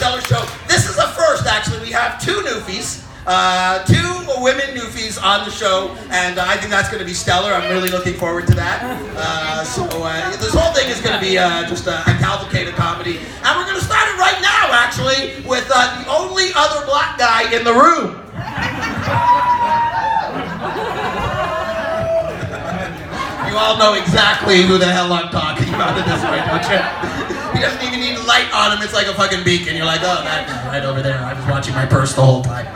stellar show. This is a first, actually. We have two newfies. Two women newfies on the show, and I think that's going to be stellar. I'm really looking forward to that. This whole thing is going to be just a cavalcade of comedy. And we're going to start it right now, actually, with the only other black guy in the room. You all know exactly who the hell I'm talking about at this point, don't you? He doesn't even need light on him. It's like a fucking beacon. You're like, oh, that guy right over there. I was watching my purse the whole time.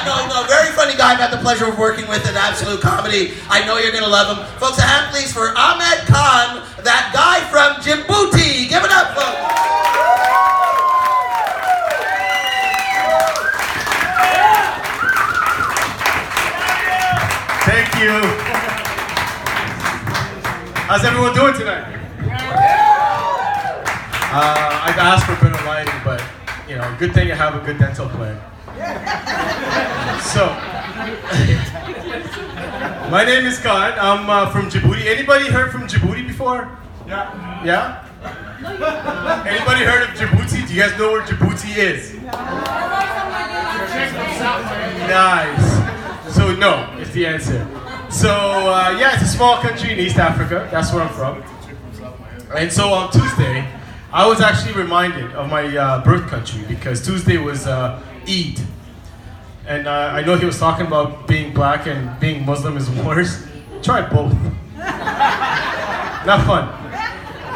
No, very funny guy. I've had the pleasure of working with at Absolute Comedy. I know you're going to love him. Folks, a hand please for Ahmed Khan, that guy from Djibouti. Give it up, folks. Thank you. How's everyone doing tonight? I've asked for better lighting, but you know, good thing you have a good dental plan. So, my name is Khan. I'm from Djibouti. Anybody heard from Djibouti before? Yeah. Yeah? Anybody heard of Djibouti? Do you guys know where Djibouti is? Nice. So no, is the answer. So yeah, it's a small country in East Africa. That's where I'm from. And so on Tuesday, I was actually reminded of my birth country because Tuesday was Eid. And I know he was talking about being black and being Muslim is worse. Try both. Not fun.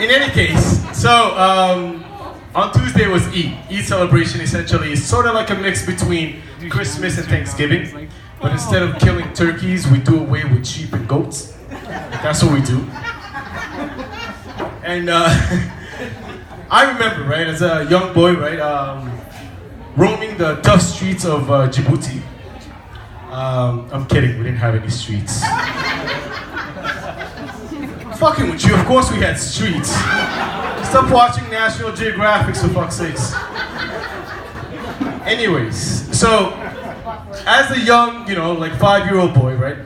In any case, so on Tuesday was Eid. Eid celebration essentially is sort of like a mix between Christmas and Thanksgiving. But instead of killing turkeys, we do away with sheep and goats. That's what we do. And I remember, right, as a young boy, right, roaming the tough streets of Djibouti. I'm kidding, we didn't have any streets. Fucking with you, of course we had streets. Stop watching National Geographic, for fuck's sakes. Anyways, so as a young, you know, like 5-year-old boy, right,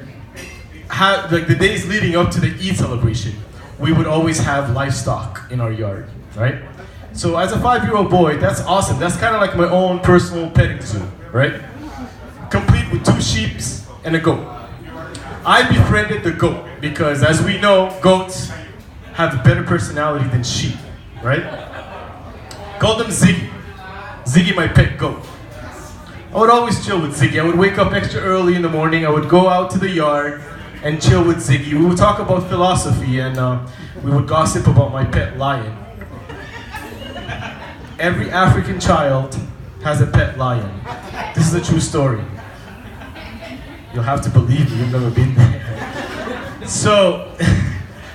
like the days leading up to the Eid celebration, we would always have livestock in our yard, right? So as a 5-year-old boy, that's awesome. That's kind of like my own personal petting zoo, right? Complete with 2 sheep and a goat. I befriended the goat because, as we know, goats have a better personality than sheep, right? Called them Ziggy. Ziggy, my pet goat. I would always chill with Ziggy. I would wake up extra early in the morning. I would go out to the yard and chill with Ziggy. We would talk about philosophy and we would gossip about my pet lion. Every African child has a pet lion. This is a true story. You'll have to believe me, you've never been there. So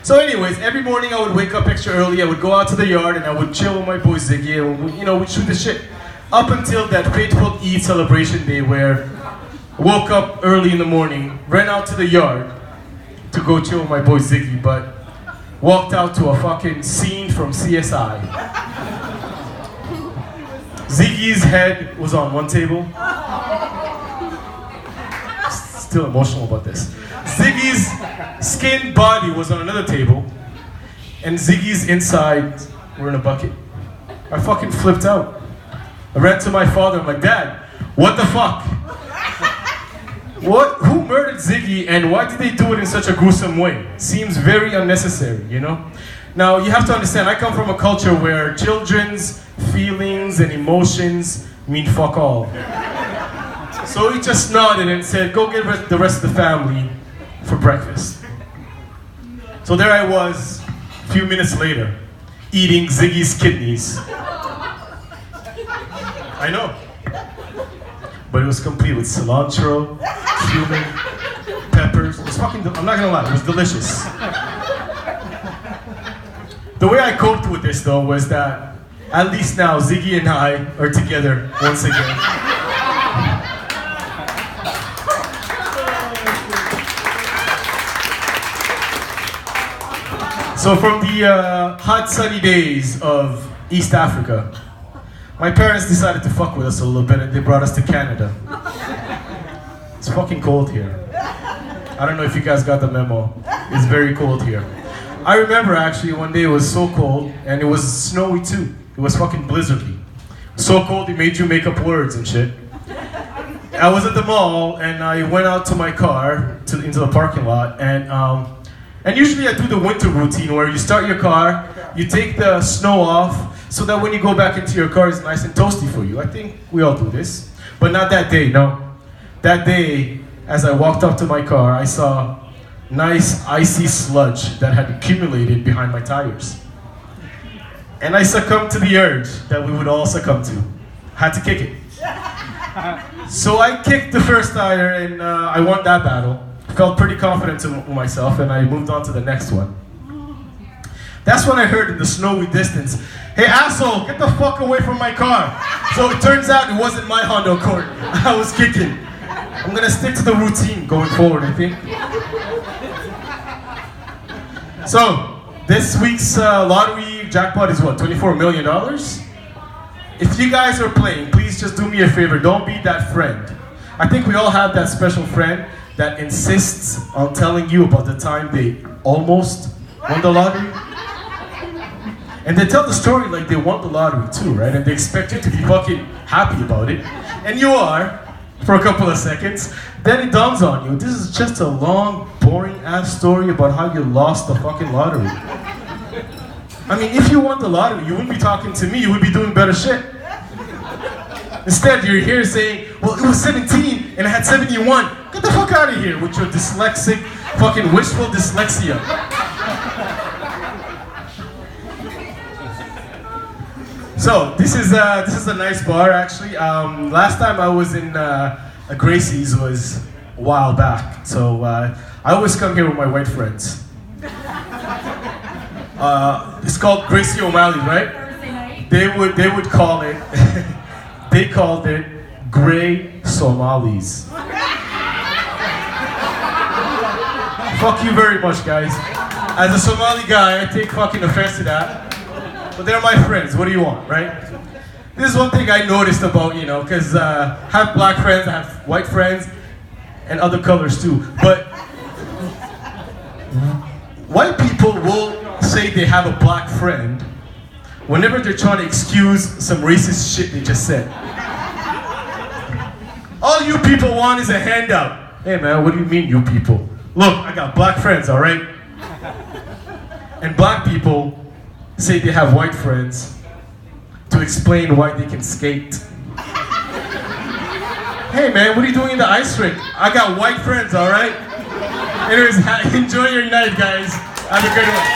anyways, every morning I would wake up extra early. I would go out to the yard and I would chill with my boy Ziggy and we'd shoot the shit. Up until that fateful Eid celebration day where I woke up early in the morning, ran out to the yard to go chill with my boy Ziggy, but walked out to a fucking scene from CSI. Ziggy's head was on one table. Still emotional about this. Ziggy's skinned body was on another table, and Ziggy's insides were in a bucket. I fucking flipped out. I ran to my father, I'm like, Dad, what the fuck? Who murdered Ziggy and why did they do it in such a gruesome way? Seems very unnecessary, you know? Now, you have to understand, I come from a culture where children's feelings and emotions mean fuck all. So he just nodded and said, go get the rest of the family for breakfast. So there I was, a few minutes later, eating Ziggy's kidneys. I know. But it was complete with cilantro, cumin, peppers. It was fucking, I'm not gonna lie, it was delicious. The way I coped with this though was that at least now Ziggy and I are together once again. So from the hot sunny days of East Africa, my parents decided to fuck with us a little bit and they brought us to Canada. It's fucking cold here. I don't know if you guys got the memo. It's very cold here. I remember actually one day it was so cold and it was snowy too. It was fucking blizzardy. So cold they made you make up words and shit. I was at the mall and I went out to my car into the parking lot and usually I do the winter routine where you start your car, you take the snow off so that when you go back into your car it's nice and toasty for you. I think we all do this. But not that day, no. That day, as I walked up to my car, I saw nice icy sludge that had accumulated behind my tires. And I succumbed to the urge that we would all succumb to. Had to kick it. So I kicked the first tire and I won that battle. Felt pretty confident in myself and I moved on to the next one. That's when I heard in the snowy distance, "Hey asshole, get the fuck away from my car." So it turns out it wasn't my Honda Accord I was kicking. I'm gonna stick to the routine going forward, I think. So, this week's lottery jackpot is what, $24 million? If you guys are playing, please just do me a favor, don't be that friend. I think we all have that special friend that insists on telling you about the time they almost won the lottery. And they tell the story like they won the lottery too, right? And they expect you to be fucking happy about it. And you are, for a couple of seconds. Then it dawns on you, this is just a long, boring ass story about how you lost the fucking lottery. I mean, if you won the lottery, you wouldn't be talking to me, you would be doing better shit. Instead, you're here saying, well, it was 17 and I had 71. Get the fuck out of here with your dyslexic, fucking wishful dyslexia. So, this is a nice bar actually. Last time I was in a Gracie's was a while back. So, I always come here with my white friends. It's called Gracie O'Malley, right? Thursday night. They would call it, they called it Grey Somalis. Fuck you very much, guys. As a Somali guy, I take fucking offense to that. But they're my friends, what do you want, right? This is one thing I noticed about, because I have black friends, I have white friends, and other colors too. But white people will say they have a black friend whenever they're trying to excuse some racist shit they just said. All you people want is a handout. Hey man, what do you mean you people? Look, I got black friends, alright? And black people say they have white friends to explain why they can skate. Hey man, what are you doing in the ice rink? I got white friends, alright? Anyways, enjoy your night, guys. Have a good one.